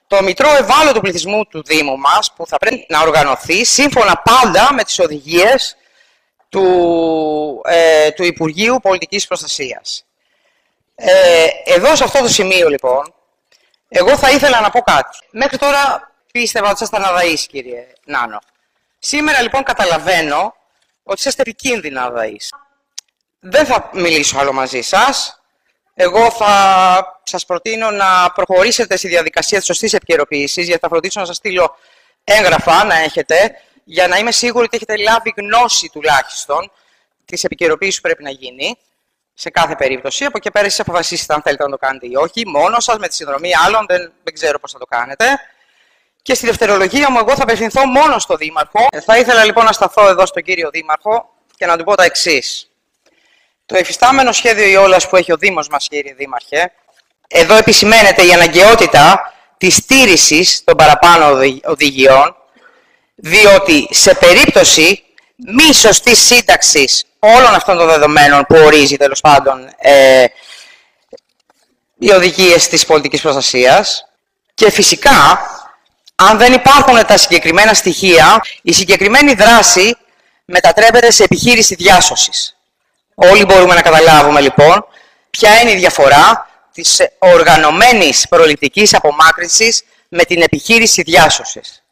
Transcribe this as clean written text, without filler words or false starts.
το Μητρό Ευάλωτου Πληθυσμού του Δήμου μας, που θα πρέπει να οργανωθεί σύμφωνα πάντα με τις οδηγίες του Υπουργείου Πολιτικής Προστασίας. Εδώ, σε αυτό το σημείο, λοιπόν, εγώ θα ήθελα να πω κάτι. Μέχρι τώρα πίστευα ότι ήσασταν αδαείς, κύριε Νάνο. Σήμερα, λοιπόν, καταλαβαίνω ότι είσαστε επικίνδυνα αδαείς. Δεν θα μιλήσω άλλο μαζί σας. Εγώ θα σας προτείνω να προχωρήσετε στη διαδικασία της σωστής επικαιροποίησης, γιατί θα φροντίσω να σας στείλω έγγραφα να έχετε, για να είμαι σίγουρη ότι έχετε λάβει γνώση τουλάχιστον της επικαιροποίησης που πρέπει να γίνει σε κάθε περίπτωση. Από εκεί πέρα εσείς αποφασίσετε αν θέλετε να το κάνετε ή όχι. Μόνος σας, με τη συνδρομή άλλων, δεν ξέρω πώς θα το κάνετε. Και στη δευτερολογία μου, εγώ θα απευθυνθώ μόνο στο Δήμαρχο. Θα ήθελα λοιπόν να σταθώ εδώ στον κύριο Δήμαρχο και να του πω τα εξής. Το υφιστάμενο σχέδιο Ιόλας που έχει ο Δήμος μας, κύριε Δήμαρχε, εδώ επισημαίνεται η αναγκαιότητα της στήρησης των παραπάνω οδηγιών, διότι σε περίπτωση μη σωστής σύνταξης όλων αυτών των δεδομένων που ορίζει τέλος πάντων οι οδηγίες της πολιτικής προστασίας, και φυσικά αν δεν υπάρχουν τα συγκεκριμένα στοιχεία, η συγκεκριμένη δράση μετατρέπεται σε επιχείρηση διάσωσης. Όλοι μπορούμε να καταλάβουμε λοιπόν ποια είναι η διαφορά της οργανωμένης προληπτικής απομάκρυνσης με την επιχείρηση διάσωσης.